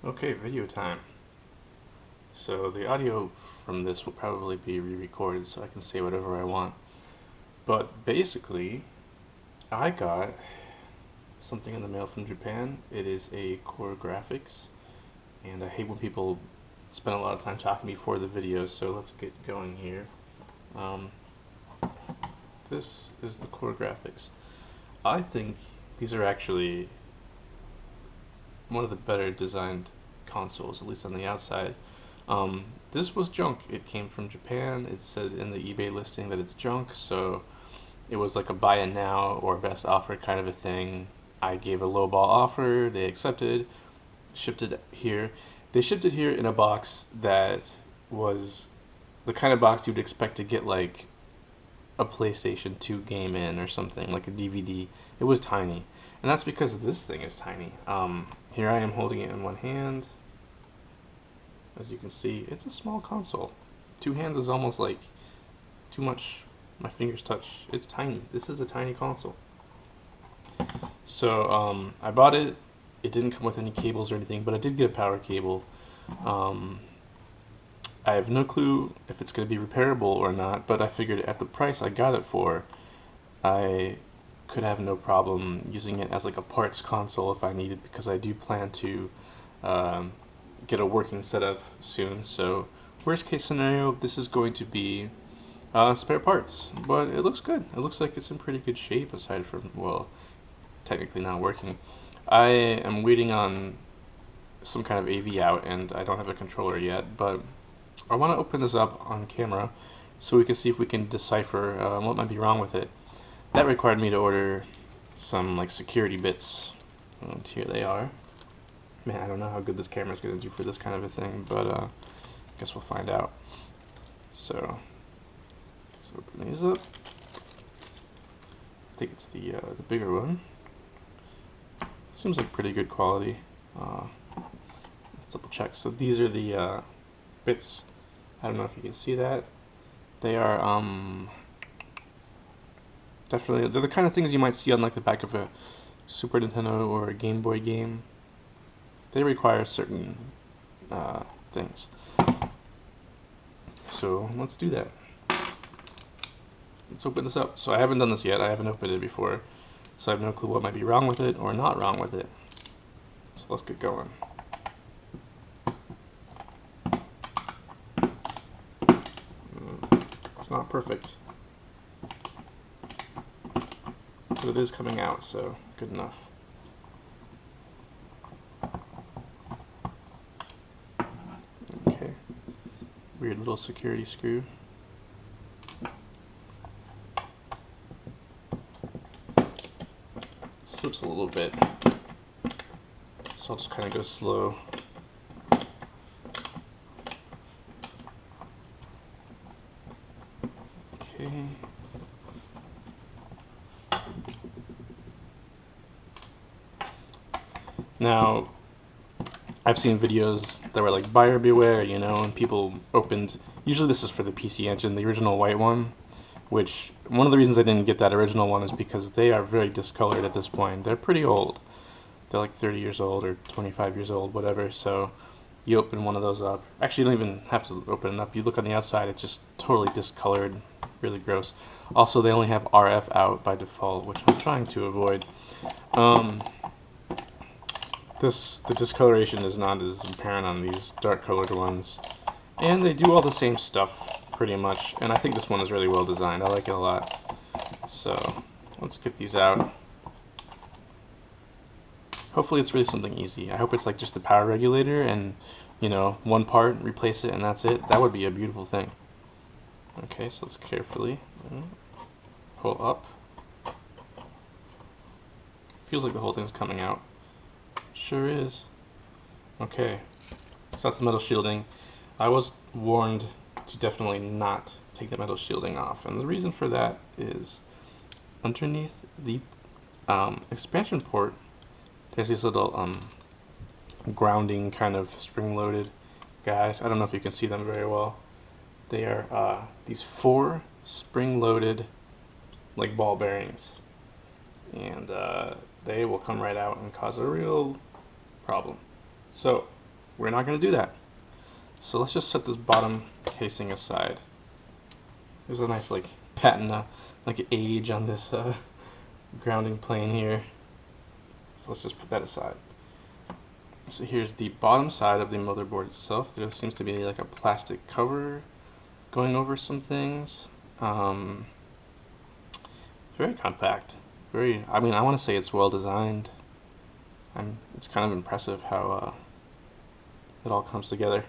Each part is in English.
Okay, video time. So the audio from this will probably be re-recorded so I can say whatever I want. But basically, I got something in the mail from Japan. It is a CoreGrafx, and I hate when people spend a lot of time talking before the video, so let's get going here. Um, this is the CoreGrafx. I think these are actually one of the better designed consoles, at least on the outside. This was junk. It came from Japan. It said in the eBay listing that it's junk, so it was like a buy it now or best offer kind of a thing. I gave a lowball offer. They accepted, shipped it here. They shipped it here in a box that was the kind of box you'd expect to get like a PlayStation 2 game in or something, like a DVD. It was tiny. And that's because this thing is tiny. Here I am holding it in one hand. As you can see, it's a small console. Two hands is almost like too much. My fingers touch. It's tiny. This is a tiny console. So I bought it. It didn't come with any cables or anything, but I did get a power cable. I have no clue if it's going to be repairable or not, but I figured at the price I got it for, I could have no problem using it as like a parts console if I needed, because I do plan to get a working setup soon. So worst case scenario, this is going to be spare parts, but it looks good. It looks like it's in pretty good shape aside from, well, technically not working. I am waiting on some kind of AV out and I don't have a controller yet, but I want to open this up on camera so we can see if we can decipher what might be wrong with it. That required me to order some like security bits, and here they are. Man, I don't know how good this camera is going to do for this kind of a thing, but I guess we'll find out. So let's open these up. I think it's the bigger one. Seems like pretty good quality. Let's double check. So these are the bits. I don't know if you can see that. They are definitely, they're the kind of things you might see on like the back of a Super Nintendo or a Game Boy game. They require certain things. So let's do that. Let's open this up. So I haven't done this yet. I haven't opened it before. So I have no clue what might be wrong with it or not wrong with it. So let's get going. It's not perfect, but it is coming out, so good enough. Okay, weird little security screw. It slips a little bit, so I'll just kind of go slow. Okay. Now, I've seen videos that were like buyer beware, you know, and people opened, usually this is for the PC Engine, the original white one, which one of the reasons I didn't get that original one is because they are very discolored at this point. They're pretty old. They're like 30 years old or 25 years old, whatever, so you open one of those up. Actually, you don't even have to open it up. You look on the outside, it's just totally discolored, really gross. Also, they only have RF out by default, which I'm trying to avoid. The discoloration is not as apparent on these dark colored ones, and they do all the same stuff pretty much, and I think this one is really well designed. I like it a lot. So let's get these out. Hopefully it's really something easy. I hope it's like just the power regulator and, you know, one part, replace it, and that's it. That would be a beautiful thing. Okay, so let's carefully pull up. Feels like the whole thing's coming out. Sure is. Okay, so that's the metal shielding. I was warned to definitely not take the metal shielding off, and the reason for that is underneath the expansion port, there's these little grounding kind of spring-loaded guys. I don't know if you can see them very well. They are these 4 spring-loaded like ball bearings, and they will come right out and cause a real problem. So we're not going to do that. So let's just set this bottom casing aside. There's a nice like patina, like age on this grounding plane here. So let's just put that aside. So here's the bottom side of the motherboard itself. There seems to be like a plastic cover going over some things. Very compact. Very, I mean, I want to say it's well designed. It's kind of impressive how it all comes together.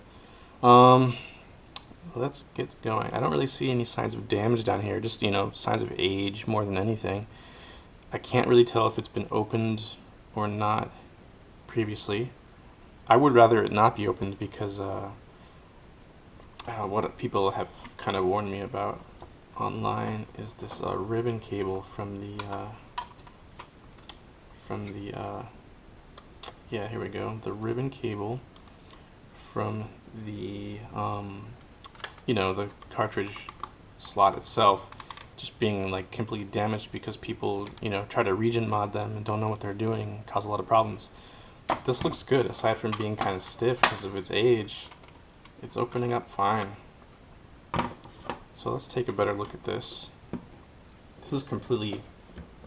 Let's get going. I don't really see any signs of damage down here, just, you know, signs of age more than anything. I can't really tell if it's been opened or not previously. I would rather it not be opened because what people have kind of warned me about online is this ribbon cable from the yeah, here we go, the ribbon cable from the you know, the cartridge slot itself just being like completely damaged because people, you know, try to region mod them and don't know what they're doing, cause a lot of problems. This looks good aside from being kind of stiff because of its age. It's opening up fine. So let's take a better look at this. This is completely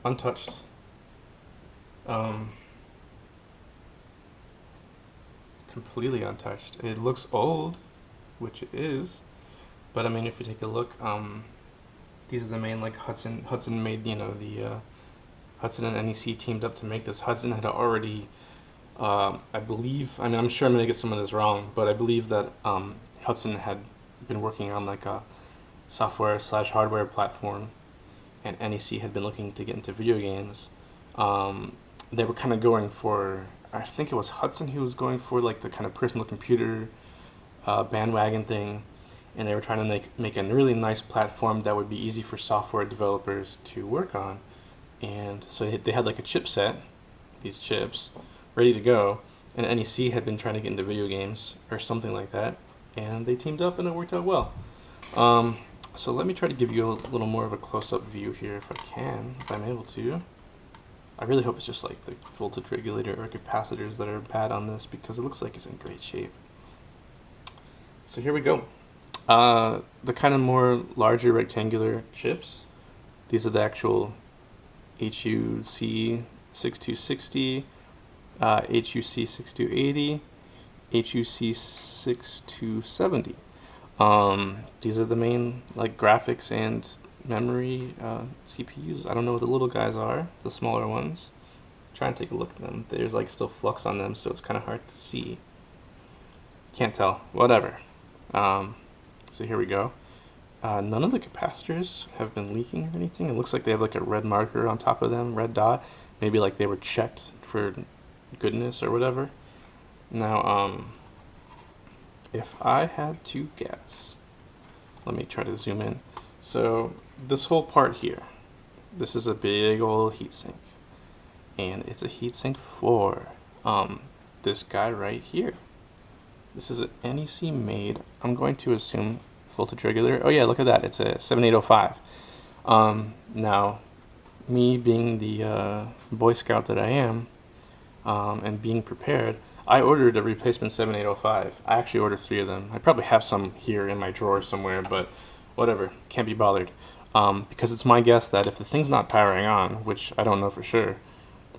untouched. Completely untouched. It looks old, which it is, but I mean, if you take a look, these are the main, like, Hudson made, you know, the Hudson and NEC teamed up to make this. Hudson had already, I believe, I mean, I'm sure I'm gonna get some of this wrong, but I believe that Hudson had been working on like a software/hardware platform, and NEC had been looking to get into video games. They were kind of going for, I think it was Hudson who was going for like the kind of personal computer bandwagon thing, and they were trying to make a really nice platform that would be easy for software developers to work on. And so they had like a chipset, these chips, ready to go, and NEC had been trying to get into video games or something like that, and they teamed up and it worked out well. So let me try to give you a little more of a close-up view here if I can, if I'm able to. I really hope it's just like the voltage regulator or capacitors that are bad on this, because it looks like it's in great shape. So here we go. The kind of more larger rectangular chips, these are the actual HUC 6260, HUC 6280, HUC 6270. These are the main like graphics and memory CPUs. I don't know what the little guys are, the smaller ones. Try and take a look at them. There's like still flux on them, so it's kind of hard to see. Can't tell. Whatever. So here we go. None of the capacitors have been leaking or anything. It looks like they have like a red marker on top of them, red dot. Maybe like they were checked for goodness or whatever. Now, if I had to guess, let me try to zoom in. So this whole part here, this is a big old heatsink, and it's a heatsink for this guy right here. This is an NEC made, I'm going to assume, voltage regulator. Oh yeah, look at that, it's a 7805. Now, me being the Boy Scout that I am, and being prepared, I ordered a replacement 7805. I actually ordered 3 of them. I probably have some here in my drawer somewhere, but whatever, can't be bothered. Because it's my guess that if the thing's not powering on, which I don't know for sure,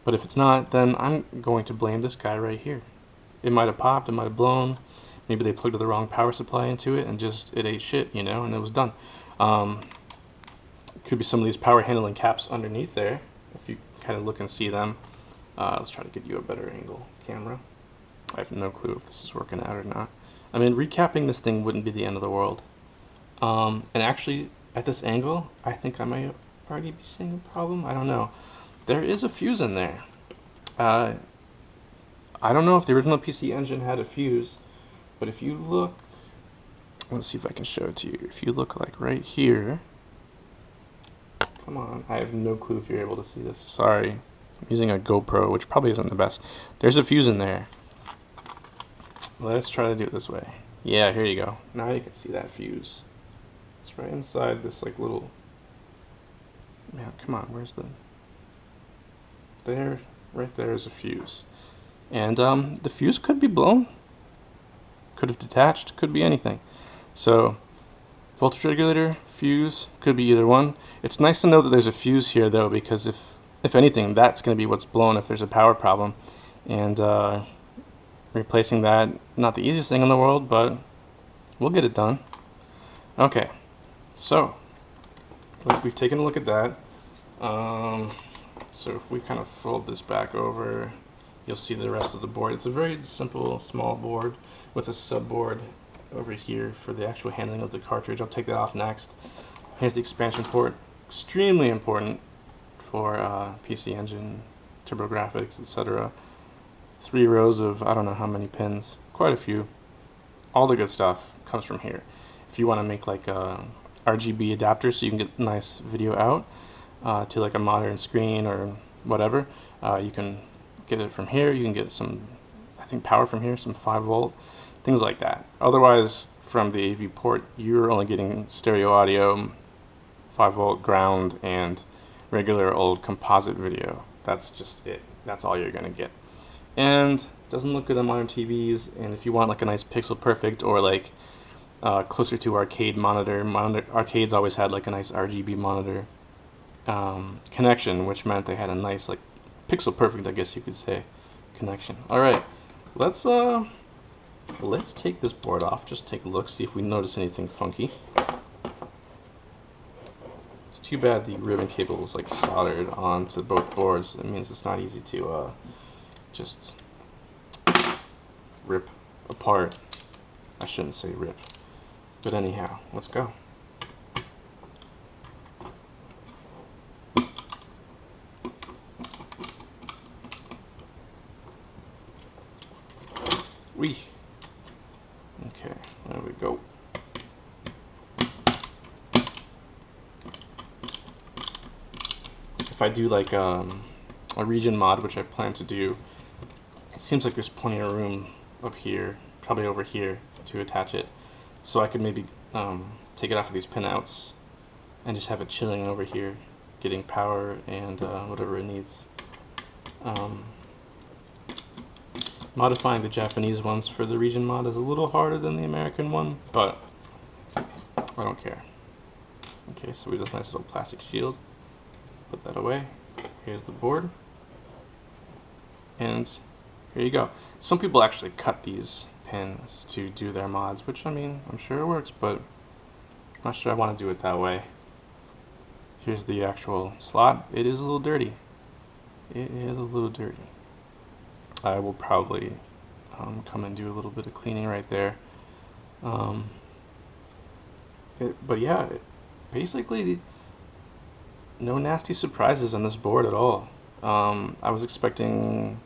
but if it's not, then I'm going to blame this guy right here. It might have popped, it might have blown, maybe they plugged the wrong power supply into it and just it ate shit, you know, and it was done. Could be some of these power handling caps underneath there, if you kind of look and see them. Let's try to get you a better angle camera. I have no clue if this is working out or not. I mean, recapping this thing wouldn't be the end of the world. And actually, at this angle, I think I might already be seeing a problem. I don't know. There is a fuse in there. I don't know if the original PC Engine had a fuse, but if you look, let's see if I can show it to you. If you look like right here, come on, I have no clue if you're able to see this. Sorry, I'm using a GoPro, which probably isn't the best. There's a fuse in there. Let's try to do it this way. Yeah, here you go. Now you can see that fuse. It's right inside this like little, man, come on, where's the, there, right there is a fuse. And the fuse could be blown. Could have detached, could be anything. So voltage regulator, fuse, could be either one. It's nice to know that there's a fuse here though, because if anything, that's going to be what's blown if there's a power problem. And replacing that, not the easiest thing in the world, but we'll get it done. Okay, so we've taken a look at that. So if we kind of fold this back over, you'll see the rest of the board. It's a very simple, small board with a subboard over here for the actual handling of the cartridge. I'll take that off next. Here's the expansion port, extremely important for PC Engine, TurboGrafx, etc. 3 rows of I don't know how many pins, quite a few. All the good stuff comes from here. If you want to make like a RGB adapter so you can get nice video out to like a modern screen or whatever, you can get it from here. You can get some, I think, power from here, some 5-volt, things like that. Otherwise, from the AV port, you're only getting stereo audio, 5-volt ground, and regular old composite video. That's just it. That's all you're going to get. And doesn't look good on modern TVs. And if you want like a nice pixel perfect or like closer to arcade monitor, arcades always had like a nice RGB monitor connection, which meant they had a nice like pixel perfect, I guess you could say, connection. All right, let's take this board off. Just take a look, see if we notice anything funky. It's too bad the ribbon cable is like soldered onto both boards. It means it's not easy to just rip apart. I shouldn't say rip, but anyhow, let's go. Okay, there we go. If I do like a region mod, which I plan to do, it seems like there's plenty of room up here, probably over here, to attach it. So I could maybe take it off of these pinouts and just have it chilling over here, getting power and whatever it needs. Modifying the Japanese ones for the region mod is a little harder than the American one, but I don't care. Okay, so we just nice little plastic shield. Put that away. Here's the board. And here you go. Some people actually cut these pins to do their mods, which I mean, I'm sure it works, but I'm not sure I want to do it that way. Here's the actual slot. It is a little dirty. It is a little dirty. I will probably come and do a little bit of cleaning right there. But yeah, basically no nasty surprises on this board at all. I was expecting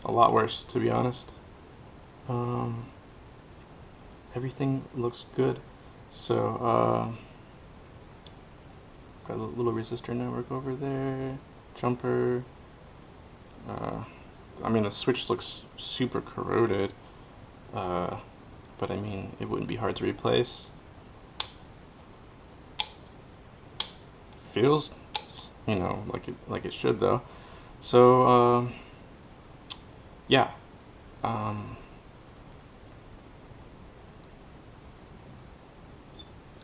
a lot worse, to be honest. Everything looks good. So got a little resistor network over there, jumper. I mean, the switch looks super corroded, but I mean, it wouldn't be hard to replace. Feels, you know, like it should though. So yeah.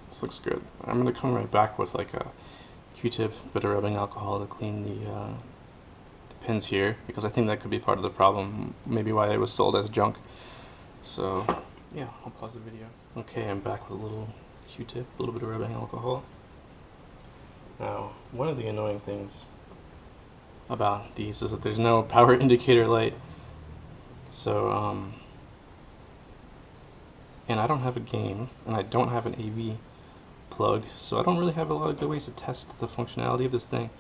This looks good. I'm gonna come right back with like a Q-tip, bit of rubbing alcohol to clean the pins here, because I think that could be part of the problem, maybe why it was sold as junk. So yeah, I'll pause the video. Okay, I'm back with a little Q-tip, a little bit of rubbing alcohol. Now, one of the annoying things about these is that there's no power indicator light. So and I don't have a game, and I don't have an AV plug, so I don't really have a lot of good ways to test the functionality of this thing.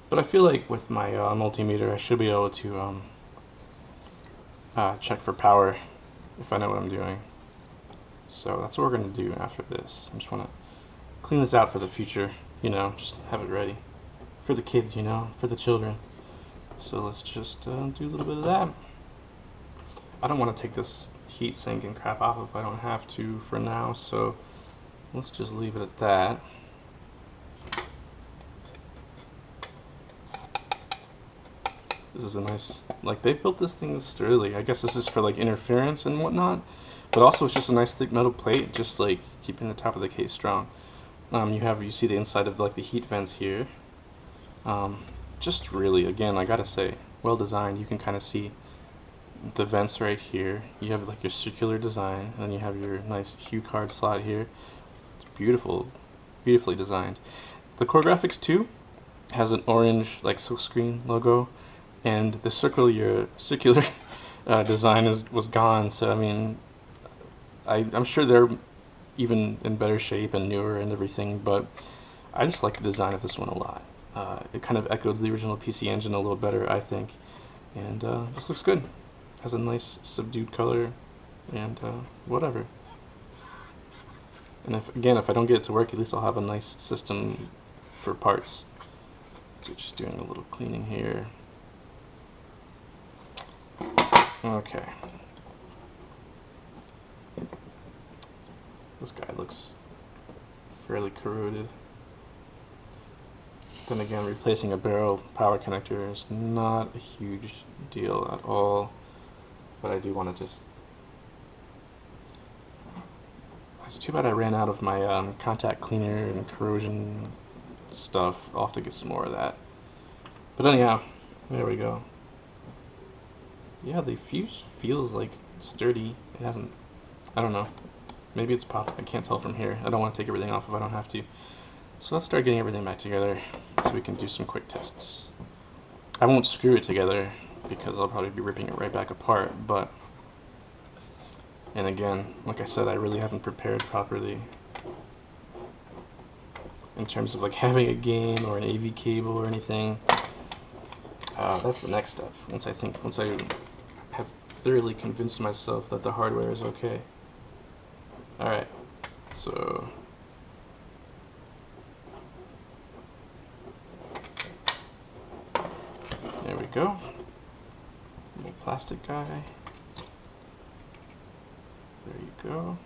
But I feel like with my multimeter, I should be able to check for power if I know what I'm doing. So that's what we're going to do after this. I just want to clean this out for the future, you know, just have it ready. For the kids, you know, for the children. So let's just do a little bit of that. I don't want to take this heat sink and crap off if I don't have to for now, so let's just leave it at that. This is a nice, like, they built this thing sturdily. I guess this is for like interference and whatnot, but also it's just a nice thick metal plate, just like keeping the top of the case strong. You see the inside of like the heat vents here. Just really, again, I gotta say, well designed. You can kind of see the vents right here. You have like your circular design, and then you have your nice cue card slot here. It's beautiful, beautifully designed. The CoreGrafx 2 has an orange like silkscreen logo, and the circular design was gone. So I mean, I'm sure they're even in better shape and newer and everything, but I just like the design of this one a lot. It kind of echoes the original PC Engine a little better, I think, and this looks good. Has a nice subdued color, and whatever. And if I don't get it to work, at least I'll have a nice system for parts. So just doing a little cleaning here. Okay. This guy looks fairly corroded. Then again, replacing a barrel power connector is not a huge deal at all, but I do want to just... It's too bad I ran out of my contact cleaner and corrosion stuff. I'll have to get some more of that. But anyhow, there we go. Yeah, the fuse feels like sturdy. It hasn't... I don't know. Maybe it's pop. I can't tell from here. I don't want to take everything off if I don't have to. So let's start getting everything back together so we can do some quick tests. I won't screw it together because I'll probably be ripping it right back apart, but... And again, like I said, I really haven't prepared properly in terms of like having a game or an AV cable or anything. That's the next step. Once I have thoroughly convinced myself that the hardware is okay. Alright, so there we go. Little plastic guy. There you go.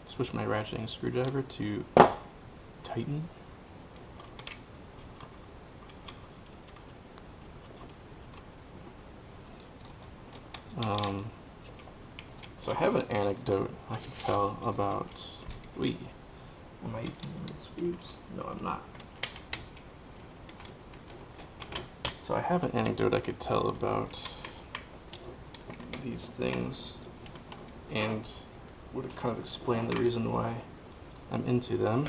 Switch my ratcheting screwdriver to Titan. So I have an anecdote I can tell about... Am I using the screws? No, I'm not. So I have an anecdote I could tell about these things, and would kind of explain the reason why I'm into them.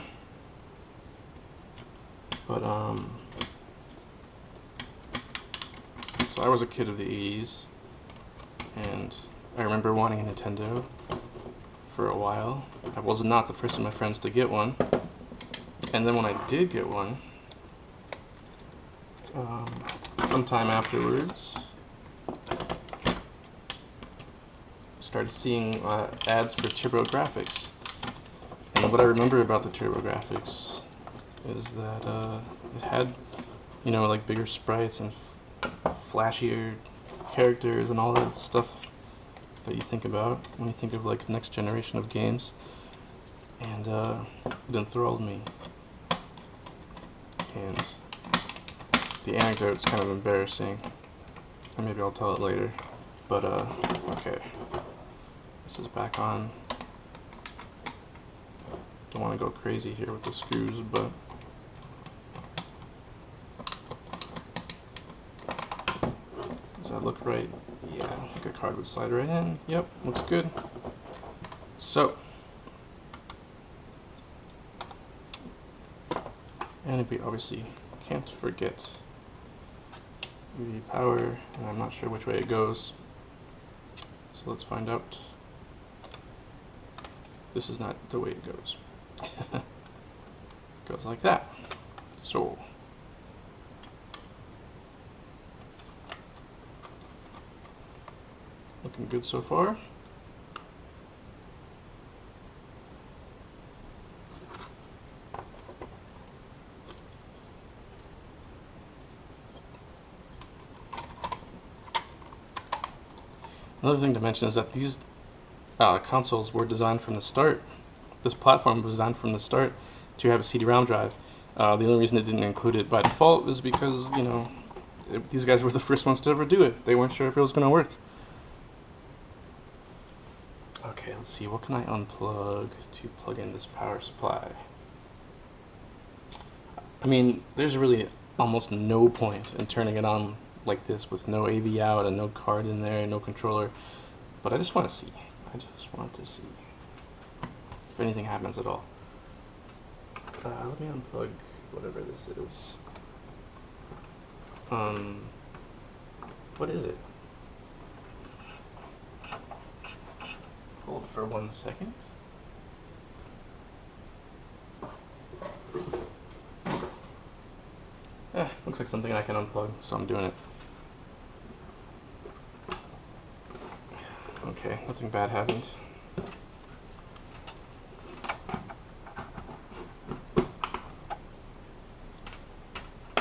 But so I was a kid of the 80s, and I remember wanting a Nintendo for a while. I was not the first of my friends to get one, and then when I did get one, sometime afterwards, started seeing ads for TurboGrafx. And what I remember about the TurboGrafx is that it had, you know, like bigger sprites and flashier characters and all that stuff that you think about when you think of like next generation of games. And it enthralled me. And the anecdote's kind of embarrassing, and maybe I'll tell it later. But okay. This is back on. Don't want to go crazy here with the screws, but does that look right? Yeah, I think a card would slide right in. Yep, looks good. So, and we obviously can't forget the power, and I'm not sure which way it goes. So let's find out. This is not the way it goes. It goes like that. So looking good so far. Another thing to mention is that these consoles were designed from the start. This platform was designed from the start to have a CD-ROM drive. The only reason it didn't include it by default is because, you know, these guys were the first ones to ever do it. They weren't sure if it was going to work. Okay, let's see. What can I unplug to plug in this power supply? I mean, there's really almost no point in turning it on like this with no AV out and no card in there, no controller. But I just want to see. I just want to see if anything happens at all. Let me unplug whatever this is. What is it? Hold for 1 second. Looks like something I can unplug, so I'm doing it. Okay, nothing bad happened.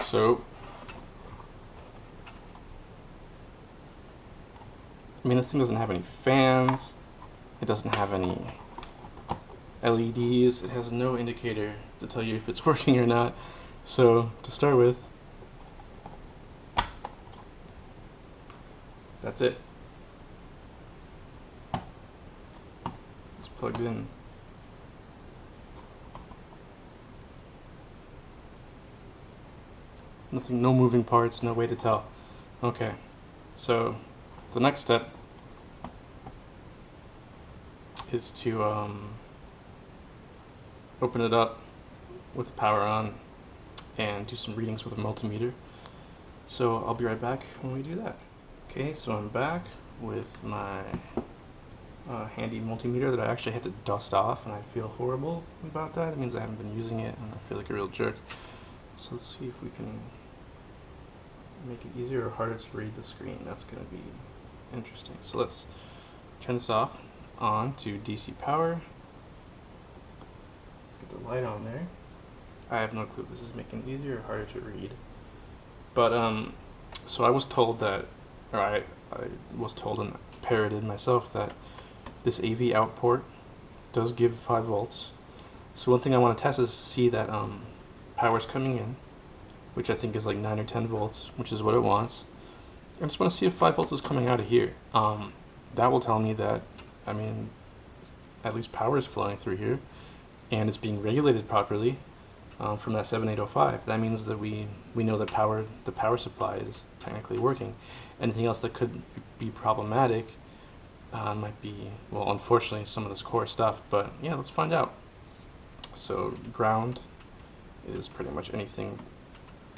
So, I mean, this thing doesn't have any fans. It doesn't have any LEDs. It has no indicator to tell you if it's working or not. So, to start with, that's it. It's plugged in. Nothing, no moving parts, no way to tell. Okay, so the next step is to open it up with the power on and do some readings with a multimeter. So I'll be right back when we do that. Okay, so I'm back with my handy multimeter that I actually had to dust off, and I feel horrible about that. It means I haven't been using it and I feel like a real jerk. So let's see if we can make it easier or harder to read the screen. That's going to be interesting. So let's turn this off, on to DC power. Let's get the light on there. I have no clue if this is making it easier or harder to read. But, so I was told that, or I was told and parroted myself that this AV out port does give 5 volts. So one thing I want to test is see that power's coming in, which I think is like 9 or 10 volts, which is what it wants. I just want to see if 5 volts is coming out of here. That will tell me that, I mean, at least power is flowing through here, and it's being regulated properly from that 7805. That means that we know that the power supply is technically working. Anything else that could be problematic might be, well, unfortunately, some of this core stuff, but yeah, let's find out. So ground is pretty much anything.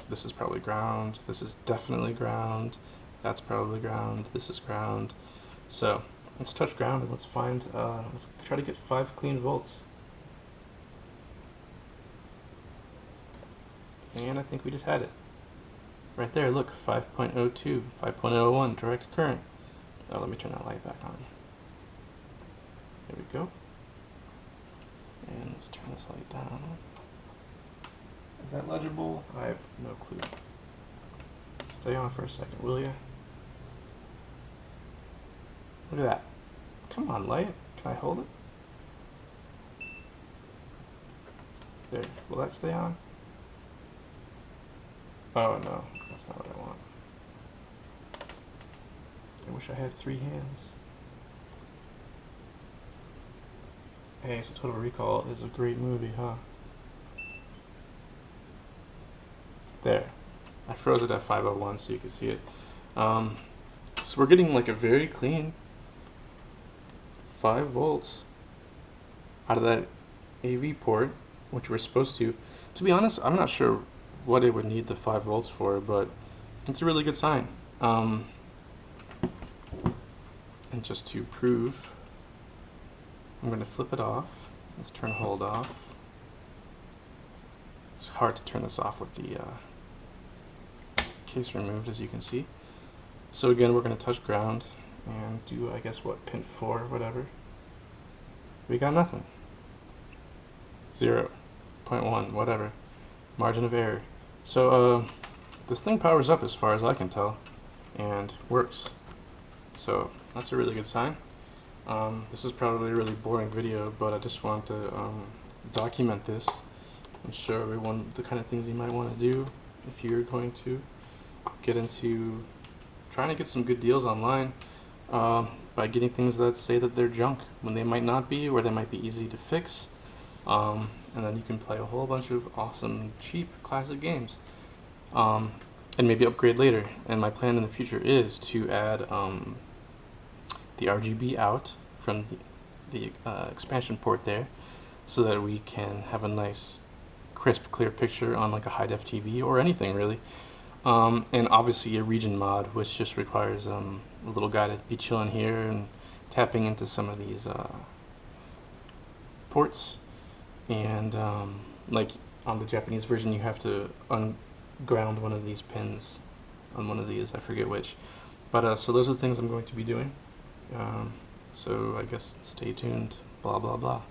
This is probably ground, this is definitely ground, that's probably ground, this is ground. So let's touch ground and let's find, let's try to get 5 clean volts. And I think we just had it. Right there, look, 5.02, 5.01 direct current. Oh, let me turn that light back on. There we go. And let's turn this light down. Is that legible? I have no clue. Stay on for a second, will you? Look at that. Come on, light. Can I hold it? There. Will that stay on? Oh no, that's not what I want. I wish I had 3 hands. Hey, so Total Recall is a great movie, huh? There. I froze it at 501 so you can see it. So we're getting like a very clean 5 volts out of that AV port, which we're supposed to. To be honest, I'm not sure what it would need the 5 volts for, but it's a really good sign. And just to prove, I'm going to flip it off. Let's turn hold off. It's hard to turn this off with the case removed, as you can see. So again, we're going to touch ground and do, I guess, what, pin 4, whatever. We got nothing. 0.1, whatever. Margin of error. So this thing powers up as far as I can tell and works. So that's a really good sign. This is probably a really boring video, but I just want to document this and show everyone the kind of things you might want to do if you're going to get into trying to get some good deals online by getting things that say that they're junk when they might not be, or they might be easy to fix. And then you can play a whole bunch of awesome, cheap, classic games. And maybe upgrade later. And my plan in the future is to add the RGB out from the expansion port there, so that we can have a nice, crisp, clear picture on like a high-def TV or anything really. And obviously a region mod, which just requires a little guy to be chilling here and tapping into some of these ports. And like on the Japanese version, you have to unground one of these pins on one of these, I forget which. But so those are the things I'm going to be doing. So I guess stay tuned, blah blah blah.